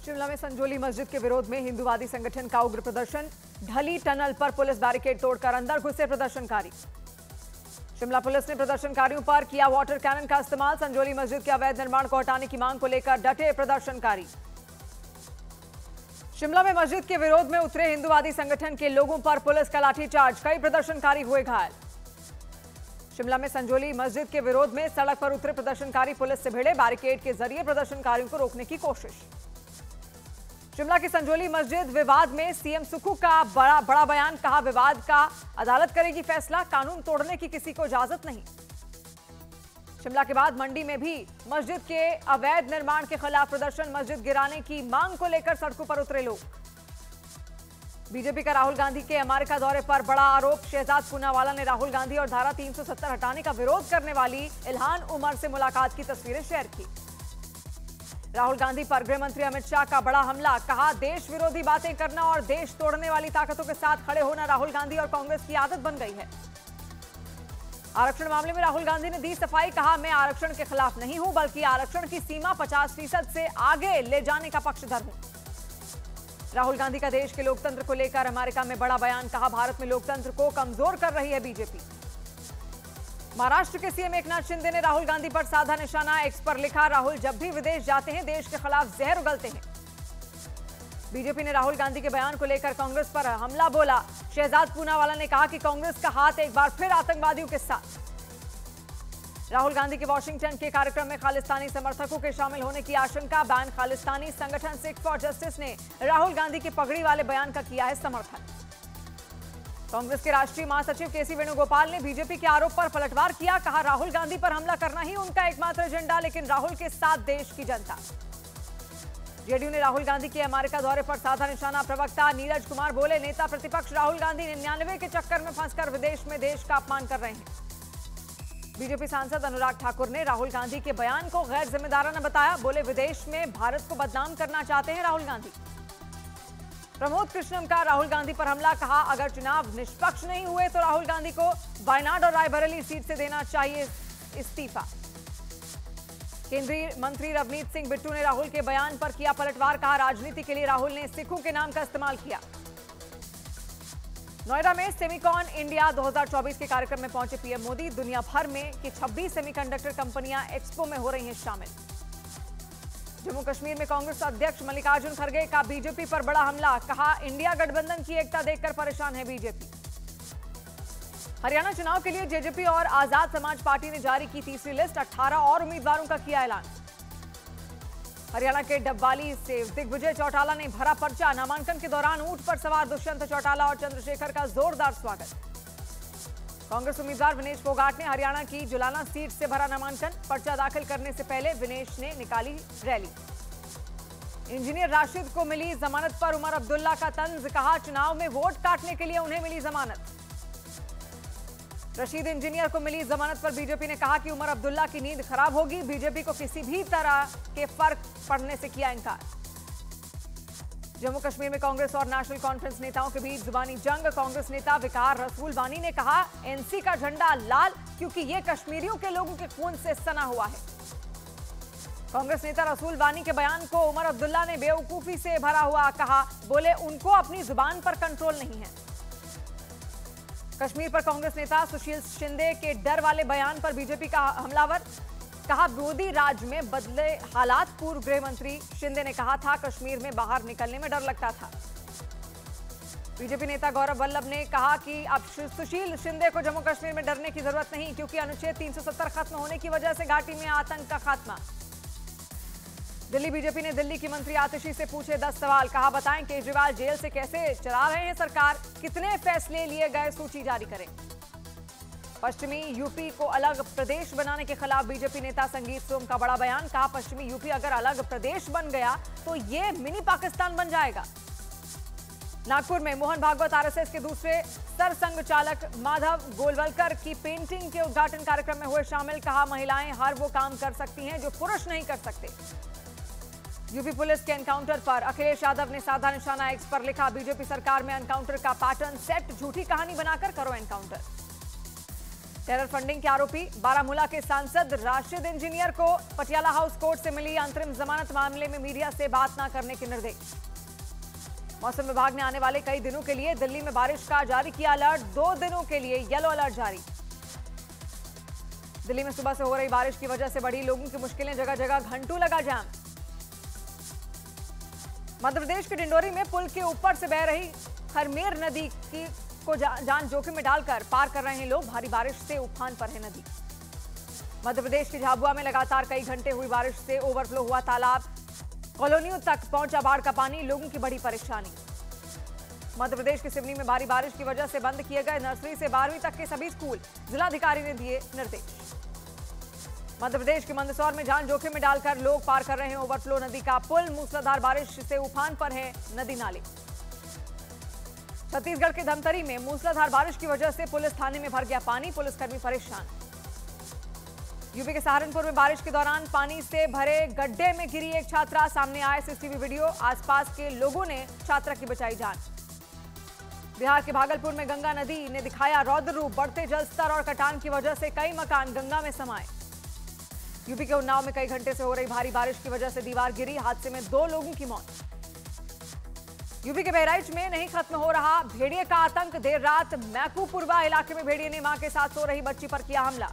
शिमला में संजोली मस्जिद के विरोध में हिंदूवादी संगठन का उग्र प्रदर्शन। ढली टनल पर पुलिस बैरिकेड तोड़कर अंदर घुसे प्रदर्शनकारी। शिमला पुलिस ने प्रदर्शनकारियों पर किया वाटर कैनन का इस्तेमाल। संजोली मस्जिद के अवैध निर्माण को हटाने की मांग को लेकर डटे प्रदर्शनकारी। शिमला में मस्जिद के विरोध में उतरे हिंदूवादी संगठन के लोगों पर पुलिस का लाठीचार्ज। कई प्रदर्शनकारी हुए घायल। शिमला में संजोली मस्जिद के विरोध में सड़क पर उतरे प्रदर्शनकारी पुलिस से भिड़े। बैरिकेड के जरिए प्रदर्शनकारियों को रोकने की कोशिश। शिमला की संजोली मस्जिद विवाद में सीएम सुक्खू का बड़ा बयान। कहा, विवाद का अदालत करेगी फैसला, कानून तोड़ने की किसी को इजाजत नहीं। शिमला के बाद मंडी में भी मस्जिद के अवैध निर्माण के खिलाफ प्रदर्शन। मस्जिद गिराने की मांग को लेकर सड़कों पर उतरे लोग। बीजेपी का राहुल गांधी के अमेरिका दौरे पर बड़ा आरोप। शहजाद पूनावाला ने राहुल गांधी और धारा 370 हटाने का विरोध करने वाली इल्हान उमर से मुलाकात की तस्वीरें शेयर की। राहुल गांधी पर गृह मंत्री अमित शाह का बड़ा हमला। कहा, देश विरोधी बातें करना और देश तोड़ने वाली ताकतों के साथ खड़े होना राहुल गांधी और कांग्रेस की आदत बन गई है। आरक्षण मामले में राहुल गांधी ने दी सफाई। कहा, मैं आरक्षण के खिलाफ नहीं हूं, बल्कि आरक्षण की सीमा 50% से आगे ले जाने का पक्षधर हूं। राहुल गांधी का देश के लोकतंत्र को लेकर अमेरिका में बड़ा बयान। कहा, भारत में लोकतंत्र को कमजोर कर रही है बीजेपी। महाराष्ट्र के सीएम एकनाथ शिंदे ने राहुल गांधी पर साधा निशाना। एक्स पर लिखा, राहुल जब भी विदेश जाते हैं देश के खिलाफ जहर उगलते हैं। बीजेपी ने राहुल गांधी के बयान को लेकर कांग्रेस पर हमला बोला। शहजाद पूनावाला ने कहा कि कांग्रेस का हाथ एक बार फिर आतंकवादियों के साथ। राहुल गांधी के वॉशिंगटन के कार्यक्रम में खालिस्तानी समर्थकों के शामिल होने की आशंका। बैन खालिस्तानी संगठन सिख फॉर जस्टिस ने राहुल गांधी के पगड़ी वाले बयान का किया है समर्थन। कांग्रेस के राष्ट्रीय महासचिव केसी वेणुगोपाल ने बीजेपी के आरोप पर पलटवार किया। कहा, राहुल गांधी पर हमला करना ही उनका एकमात्र एजेंडा, लेकिन राहुल के साथ देश की जनता। जेडीयू ने राहुल गांधी के अमेरिका दौरे पर साधा निशाना। प्रवक्ता नीरज कुमार बोले, नेता प्रतिपक्ष राहुल गांधी 99 के चक्कर में फंसकर विदेश में देश का अपमान कर रहे हैं। बीजेपी सांसद अनुराग ठाकुर ने राहुल गांधी के बयान को गैर जिम्मेदाराना बताया। बोले, विदेश में भारत को बदनाम करना चाहते हैं राहुल गांधी। प्रमोद कृष्णम का राहुल गांधी पर हमला। कहा, अगर चुनाव निष्पक्ष नहीं हुए तो राहुल गांधी को वायनाड और रायबरेली सीट से देना चाहिए इस्तीफा। केंद्रीय मंत्री रवनीत सिंह बिट्टू ने राहुल के बयान पर किया पलटवार। कहा, राजनीति के लिए राहुल ने सिखों के नाम का इस्तेमाल किया। नोएडा में सेमिकॉन इंडिया 2024 के कार्यक्रम में पहुंचे पीएम मोदी। दुनिया भर में की 26 सेमीकंडक्टर कंपनियां एक्सपो में हो रही हैं शामिल। जम्मू कश्मीर में कांग्रेस अध्यक्ष मल्लिकार्जुन खड़गे का बीजेपी पर बड़ा हमला। कहा, इंडिया गठबंधन की एकता देखकर परेशान है बीजेपी। हरियाणा चुनाव के लिए जेजेपी और आजाद समाज पार्टी ने जारी की तीसरी लिस्ट। 18 और उम्मीदवारों का किया ऐलान। हरियाणा के डबवाली से दिग्विजय चौटाला ने भरा पर्चा। नामांकन के दौरान ऊंट पर सवार दुष्यंत चौटाला और चंद्रशेखर का जोरदार स्वागत। कांग्रेस उम्मीदवार विनेश फोगाट ने हरियाणा की जुलाना सीट से भरा नामांकन। पर्चा दाखिल करने से पहले विनेश ने निकाली रैली। इंजीनियर राशिद को मिली जमानत पर उमर अब्दुल्ला का तंज। कहा, चुनाव में वोट काटने के लिए उन्हें मिली जमानत। रशीद इंजीनियर को मिली जमानत पर बीजेपी ने कहा कि उमर अब्दुल्ला की नींद खराब होगी। बीजेपी को किसी भी तरह के फर्क पड़ने से किया इनकार। जम्मू कश्मीर में कांग्रेस और नेशनल कॉन्फ्रेंस नेताओं के बीच जुबानी जंग। कांग्रेस नेता विकार रसूल वानी ने कहा, एनसी का झंडा लाल क्योंकि ये कश्मीरियों के लोगों के खून से सना हुआ है। कांग्रेस नेता रसूल वानी के बयान को उमर अब्दुल्ला ने बेवकूफी से भरा हुआ कहा। बोले, उनको अपनी जुबान पर कंट्रोल नहीं है। कश्मीर पर कांग्रेस नेता सुशील शिंदे के डर वाले बयान पर बीजेपी का हमलावर। कहा, मोदी राज में बदले हालात। पूर्व गृह मंत्री शिंदे ने कहा था, कश्मीर में बाहर निकलने में डर लगता था। बीजेपी नेता गौरव वल्लभ ने कहा कि अब सुशील शिंदे को जम्मू कश्मीर में डरने की जरूरत नहीं, क्योंकि अनुच्छेद 370 खत्म होने की वजह से घाटी में आतंक का खात्मा। दिल्ली बीजेपी ने दिल्ली की मंत्री आतिशी से पूछे 10 सवाल। कहा, बताएं केजरीवाल जेल से कैसे चला रहे हैं सरकार, कितने फैसले लिए गए, सूची जारी करें। पश्चिमी यूपी को अलग प्रदेश बनाने के खिलाफ बीजेपी नेता संगीत सोम का बड़ा बयान। कहा, पश्चिमी यूपी अगर अलग प्रदेश बन गया तो ये मिनी पाकिस्तान बन जाएगा। नागपुर में मोहन भागवत आरएसएस के दूसरे सरसंघ चालक माधव गोलवलकर की पेंटिंग के उद्घाटन कार्यक्रम में हुए शामिल। कहा, महिलाएं हर वो काम कर सकती हैं जो पुरुष नहीं कर सकते। यूपी पुलिस के एनकाउंटर पर अखिलेश यादव ने साधा निशाना। एक्स पर लिखा, बीजेपी सरकार में एनकाउंटर का पैटर्न सेट, झूठी कहानी बनाकर करो एनकाउंटर। टेरर फंडिंग के आरोपी बारामूला के सांसद राशिद इंजीनियर को पटियाला हाउस कोर्ट से मिली अंतरिम जमानत। मामले में मीडिया से बात न करने के निर्देश। मौसम विभाग ने आने वाले कई दिनों के लिए दिल्ली में बारिश का जारी किया अलर्ट। 2 दिनों के लिए येलो अलर्ट जारी। दिल्ली में सुबह से हो रही बारिश की वजह से बढ़ी लोगों की मुश्किलें, जगह जगह घंटों लगा जाम। मध्य प्रदेश के डिंडोरी में पुल के ऊपर से बह रही खरमेर नदी को जान जोखिम में डालकर पार कर रहे हैं लोग। भारी बारिश से उफान पर है नदी। मध्य प्रदेश के झाबुआ में लगातार कई घंटे हुई बारिश से ओवरफ्लो हुआ तालाब। कॉलोनियों तक पहुंचा बाढ़ का पानी, लोगों की बड़ी परेशानी। मध्य प्रदेश के सिवनी में भारी बारिश की वजह से बंद किए गए नर्सरी से 12वीं तक के सभी स्कूल। जिलाधिकारी ने दिए निर्देश। मध्य प्रदेश के मंदसौर में जान जोखिम में डालकर लोग पार कर रहे हैं ओवरफ्लो नदी का पुल। मूसलाधार बारिश से उफान पर है नदी नाले। छत्तीसगढ़ के धमतरी में मूसलाधार बारिश की वजह से पुलिस थाने में भर गया पानी, पुलिसकर्मी परेशान। यूपी के सहारनपुर में बारिश के दौरान पानी से भरे गड्ढे में गिरी एक छात्रा। सामने आया सीसीटीवी वीडियो। आसपास के लोगों ने छात्रा की बचाई जान। बिहार के भागलपुर में गंगा नदी ने दिखाया रौद्र रूप। बढ़ते जलस्तर और कटान की वजह से कई मकान गंगा में समाये। यूपी के उन्नाव में कई घंटे से हो रही भारी बारिश की वजह से दीवार गिरी। हादसे में 2 लोगों की मौत। यूपी के बहराइच में नहीं खत्म हो रहा भेड़िए का आतंक। देर रात मैकूपुरवा इलाके में भेड़िए ने मां के साथ सो रही बच्ची पर किया हमला।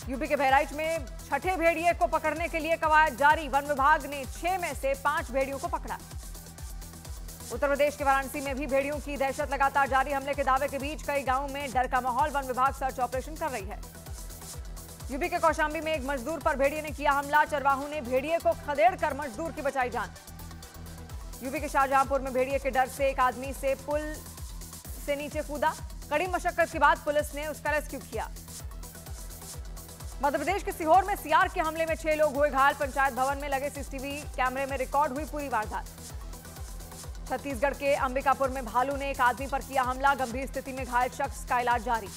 यूपी के बहराइच में छठे भेड़िए को पकड़ने के लिए कवायद जारी। वन विभाग ने 6 में से 5 भेड़ियों को पकड़ा। उत्तर प्रदेश के वाराणसी में भी भेड़ियों की दहशत लगातार जारी। हमले के दावे के बीच कई गांवों में डर का माहौल। वन विभाग सर्च ऑपरेशन कर रही है। यूपी के कौशाम्बी में एक मजदूर पर भेड़िए ने किया हमला। चरवाहों ने भेड़िए को खदेड़कर मजदूर की बचाई जान। यूपी के शाहजहांपुर में भेड़िए के डर से एक आदमी से पुल से नीचे कूदा। कड़ी मशक्कत के बाद पुलिस ने उसका रेस्क्यू किया। मध्य प्रदेश के सीहोर में सीआर के हमले में 6 लोग हुए घायल। पंचायत भवन में लगे सीसीटीवी कैमरे में रिकॉर्ड हुई पूरी वारदात। छत्तीसगढ़ के अंबिकापुर में भालू ने एक आदमी पर किया हमला। गंभीर स्थिति में घायल शख्स का इलाज जारी।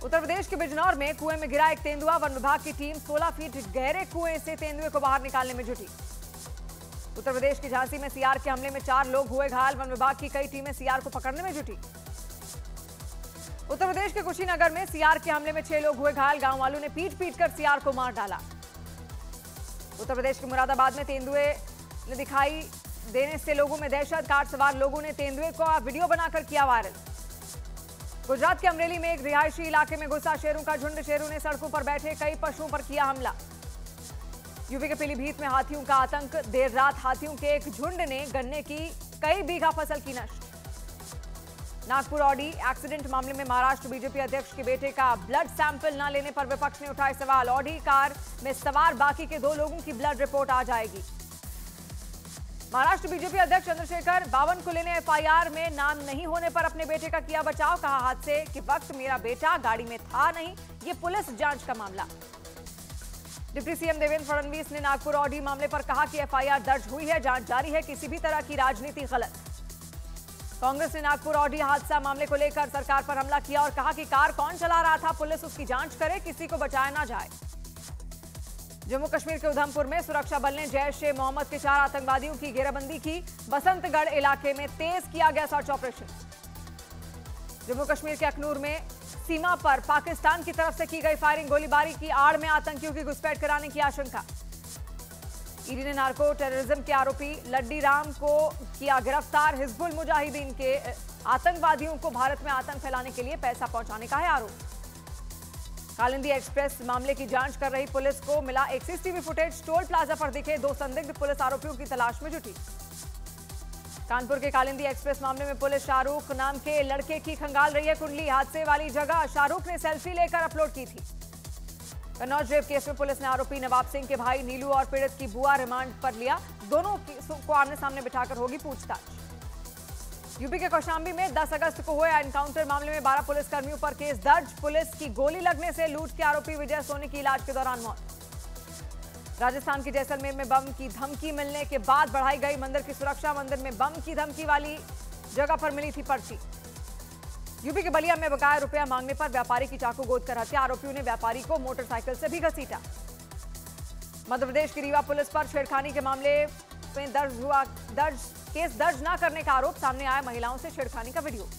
उत्तर प्रदेश के बिजनौर में कुएं में गिरा एक तेंदुआ। वन विभाग की टीम 16 फीट गहरे कुएं से तेंदुए को बाहर निकालने में जुटी। उत्तर प्रदेश के झांसी में सीआर के हमले में 4 लोग हुए घायल। वन विभाग की कई टीमें सीआर को पकड़ने में जुटी। उत्तर प्रदेश के कुशीनगर में सीआर के हमले में 6 लोग हुए घायल। गांव वालों ने पीट कर सीआर को मार डाला। उत्तर प्रदेश के मुरादाबाद में तेंदुए ने दिखाई देने से लोगों में दहशत। कार सवार लोगों ने तेंदुए को वीडियो बनाकर किया वायरल। गुजरात के अमरेली में एक रिहायशी इलाके में घुसा शेरों का झुंड। शेरों ने सड़कों पर बैठे कई पशुओं पर किया हमला। यूपी के पीलीभीत में हाथियों का आतंक। देर रात हाथियों के एक झुंड ने गन्ने की कई बीघा फसल की नष्ट। नागपुर ऑडी एक्सीडेंट मामले में महाराष्ट्र बीजेपी अध्यक्ष के बेटे का ब्लड सैंपल न लेने पर विपक्ष ने उठाए सवाल। ऑडी कार में सवार बाकी के 2 लोगों की ब्लड रिपोर्ट आ जाएगी। महाराष्ट्र बीजेपी अध्यक्ष चंद्रशेखर बावनकुले ने एफआईआर में नाम नहीं होने पर अपने बेटे का किया बचाव। कहा, हादसे के वक्त मेरा बेटा गाड़ी में था नहीं, ये पुलिस जांच का मामला। डिप्टी सीएम देवेंद्र फडणवीस ने नागपुर ऑडी मामले पर कहा कि एफआईआर दर्ज हुई है, जांच जारी है, किसी भी तरह की राजनीति गलत। कांग्रेस ने नागपुर ऑडी हादसा मामले को लेकर सरकार पर हमला किया और कहा कि कार कौन चला रहा था, पुलिस उसकी जांच करे, किसी को बचाया ना जाए। जम्मू कश्मीर के उधमपुर में सुरक्षा बल ने जैश-ए-मोहम्मद के 4 आतंकवादियों की घेराबंदी की। बसंतगढ़ इलाके में तेज किया गया सर्च ऑपरेशन। जम्मू कश्मीर के अखनूर में सीमा पर पाकिस्तान की तरफ से की गई फायरिंग। गोलीबारी की आड़ में आतंकियों की घुसपैठ कराने की आशंका। ईडी ने नार्को टेररिज्म के आरोपी लड्डी राम को किया गिरफ्तार। हिजबुल मुजाहिदीन के आतंकवादियों को भारत में आतंक फैलाने के लिए पैसा पहुंचाने का है आरोप। कालिंदी एक्सप्रेस मामले की जांच कर रही पुलिस को मिला एक सीसीटीवी फुटेज। टोल प्लाजा पर दिखे 2 संदिग्ध पुलिस आरोपियों की तलाश में जुटी। कानपुर के कालिंदी एक्सप्रेस मामले में पुलिस शाहरुख नाम के लड़के की खंगाल रही है कुंडली। हादसे वाली जगह शाहरुख ने सेल्फी लेकर अपलोड की थी। कन्नौज रेप केस में पुलिस ने आरोपी नवाब सिंह के भाई नीलू और पीड़ित की बुआ रिमांड पर लिया। दोनों को आमने सामने बिठाकर होगी पूछताछ। यूपी के कौशाम्बी में 10 अगस्त को हुए एनकाउंटर मामले में 12 पुलिसकर्मियों पर केस दर्ज। पुलिस की गोली लगने से लूट के आरोपी विजय सोनी की इलाज के दौरान मौत। राजस्थान की जैसलमेर में बम की धमकी मिलने के बाद बढ़ाई गई मंदिर की सुरक्षा। मंदिर में बम की धमकी वाली जगह पर मिली थी पर्ची। यूपी के बलिया में बकाया रुपया मांगने पर व्यापारी की चाकू गोद कर हत्या। आरोपियों ने व्यापारी को मोटरसाइकिल से भी घसीटा। मध्य प्रदेश की रीवा पुलिस पर छेड़खानी के मामले में केस दर्ज न करने का आरोप। सामने आया महिलाओं से छेड़खानी का वीडियो।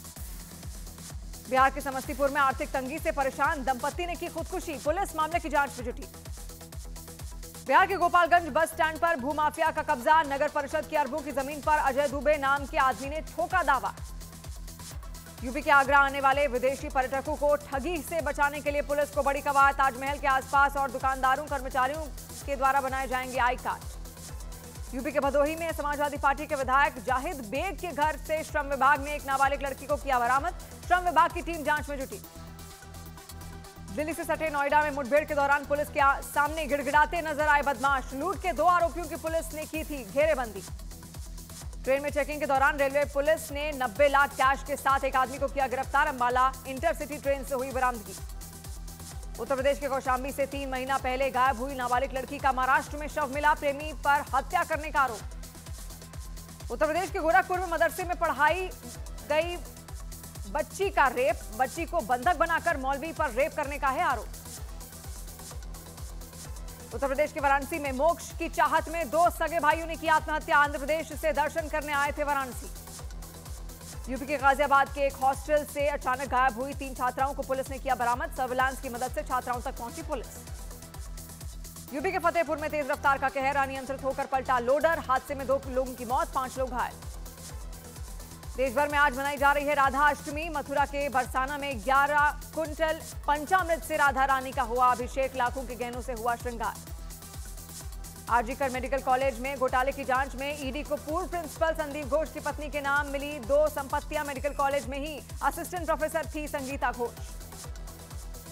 बिहार के समस्तीपुर में आर्थिक तंगी से परेशान दंपति ने की खुदकुशी, पुलिस मामले की जांच में जुटी। बिहार के गोपालगंज बस स्टैंड पर भूमाफिया का कब्जा, नगर परिषद की अरबों की जमीन पर अजय दुबे नाम के आदमी ने ठोका दावा। यूपी के आगरा आने वाले विदेशी पर्यटकों को ठगी से बचाने के लिए पुलिस को बड़ी कवायद, ताजमहल के आसपास और दुकानदारों कर्मचारियों के द्वारा बनाए जाएंगे आई कार्ड। यूपी के भदोही में समाजवादी पार्टी के विधायक जाहिद बेग के घर से श्रम विभाग ने एक नाबालिग लड़की को किया बरामद, श्रम विभाग की टीम जांच में जुटी। दिल्ली से सटे नोएडा में मुठभेड़ के दौरान पुलिस के सामने गिड़गिड़ाते नजर आए बदमाश, लूट के 2 आरोपियों की पुलिस ने की थी घेरेबंदी। ट्रेन में चेकिंग के दौरान रेलवे पुलिस ने 90 लाख कैश के साथ एक आदमी को किया गिरफ्तार, अंबाला इंटरसिटी ट्रेन से हुई बरामदगी। उत्तर प्रदेश के कौशाम्बी से 3 महीना पहले गायब हुई नाबालिग लड़की का महाराष्ट्र में शव मिला, प्रेमी पर हत्या करने का आरोप। उत्तर प्रदेश के गोरखपुर में मदरसे में पढ़ाई गई बच्ची का रेप, बच्ची को बंधक बनाकर मौलवी पर रेप करने का है आरोप। उत्तर प्रदेश के वाराणसी में मोक्ष की चाहत में 2 सगे भाइयों ने की आत्महत्या, आंध्र प्रदेश से दर्शन करने आए थे वाराणसी। यूपी के गाजियाबाद के एक हॉस्टल से अचानक गायब हुई 3 छात्राओं को पुलिस ने किया बरामद, सर्विलांस की मदद से छात्राओं तक पहुंची पुलिस। यूपी के फतेहपुर में तेज रफ्तार का कहर, अनियंत्रित होकर पलटा लोडर, हादसे में 2 लोगों की मौत, 5 लोग घायल। देश भर में आज मनाई जा रही है राधा अष्टमी। मथुरा के बरसाना में 11 कुंटल पंचामृत से राधा रानी का हुआ अभिषेक, लाखों के गहनों से हुआ श्रृंगार। आरजीकर मेडिकल कॉलेज में घोटाले की जांच में ईडी को पूर्व प्रिंसिपल संदीप घोष की पत्नी के नाम मिली 2 संपत्तियां, मेडिकल कॉलेज में ही असिस्टेंट प्रोफेसर थी संगीता घोष।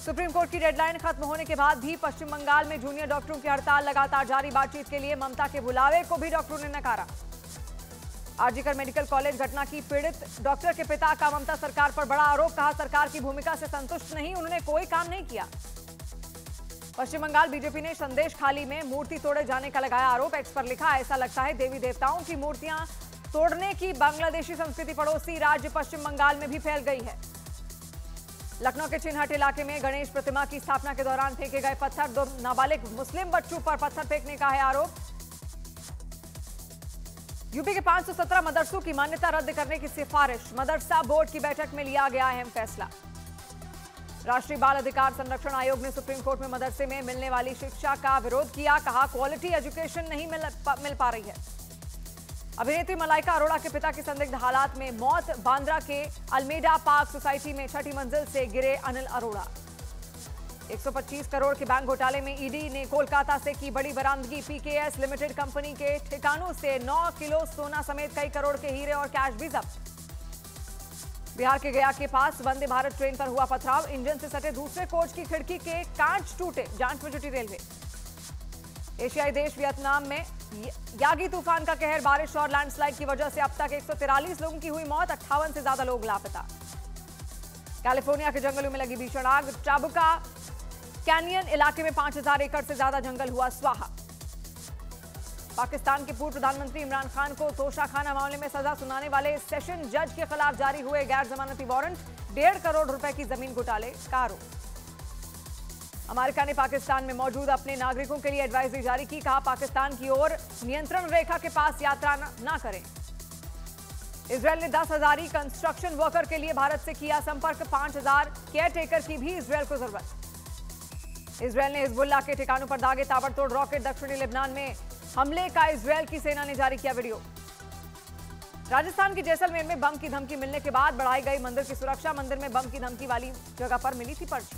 सुप्रीम कोर्ट की डेडलाइन खत्म होने के बाद भी पश्चिम बंगाल में जूनियर डॉक्टरों की हड़ताल लगातार जारी, बातचीत के लिए ममता के बुलावे को भी डॉक्टरों ने नकारा। आरजीकर मेडिकल कॉलेज घटना की पीड़ित डॉक्टर के पिता का ममता सरकार पर बड़ा आरोप, कहा सरकार की भूमिका से संतुष्ट नहीं, उन्होंने कोई काम नहीं किया। पश्चिम बंगाल बीजेपी ने संदेश खाली में मूर्ति तोड़े जाने का लगाया आरोप, एक्स पर लिखा, ऐसा लगता है देवी देवताओं की मूर्तियां तोड़ने की बांग्लादेशी संस्कृति पड़ोसी राज्य पश्चिम बंगाल में भी फैल गई है। लखनऊ के चिन्हट इलाके में गणेश प्रतिमा की स्थापना के दौरान फेंके गए पत्थर, 2 नाबालिग मुस्लिम बच्चों पर पत्थर फेंकने का है आरोप। यूपी के 517 मदरसों की मान्यता रद्द करने की सिफारिश, मदरसा बोर्ड की बैठक में लिया गया अहम फैसला। राष्ट्रीय बाल अधिकार संरक्षण आयोग ने सुप्रीम कोर्ट में मदरसे में मिलने वाली शिक्षा का विरोध किया, कहा क्वालिटी एजुकेशन नहीं मिल पा रही है। अभिनेत्री मलाइका अरोड़ा के पिता की संदिग्ध हालात में मौत, बांद्रा के अल्मेडा पार्क सोसाइटी में 6ठी मंजिल से गिरे अनिल अरोड़ा। 125 करोड़ के बैंक घोटाले में ईडी ने कोलकाता से की बड़ी बरामदगी, पीकेएस लिमिटेड कंपनी के ठिकानों से 9 किलो सोना समेत कई करोड़ के हीरे और कैश भी जब्त। बिहार के गया के पास वंदे भारत ट्रेन पर हुआ पथराव, इंजन से सटे दूसरे कोच की खिड़की के कांच टूटे, जांच में जुटी रेलवे। एशियाई देश वियतनाम में यागी तूफान का कहर, बारिश और लैंडस्लाइड की वजह से अब तक 143 लोगों की हुई मौत, 58 से ज्यादा लोग लापता। कैलिफोर्निया के जंगलों में लगी भीषण आग, चाबुका कैनियन इलाके में 5000 एकड़ से ज्यादा जंगल हुआ स्वाहा। पाकिस्तान के पूर्व प्रधानमंत्री इमरान खान को तोशाखाना मामले में सजा सुनाने वाले सेशन जज के खिलाफ जारी हुए गैर जमानती वारंट, 1.5 करोड़ रुपए की जमीन घोटाले का आरोप। अमेरिका ने पाकिस्तान में मौजूद अपने नागरिकों के लिए एडवाइजरी जारी की, कहा पाकिस्तान की ओर नियंत्रण रेखा के पास यात्रा न करें। इजरायल ने 10,000 कंस्ट्रक्शन वर्कर के लिए भारत से किया संपर्क, 5,000 केयर टेकर की भी इजरायल को जरूरत। इजरायल ने हिजबुल्लाह के ठिकानों पर दागे ताबड़तोड़ रॉकेट, दक्षिणी लेबनान में हमले का इजरायल की सेना ने जारी किया वीडियो। राजस्थान के जैसलमेर में बम की धमकी मिलने के बाद बढ़ाई गई मंदिर की सुरक्षा, मंदिर में बम की धमकी वाली जगह पर मिली थी पर्ची।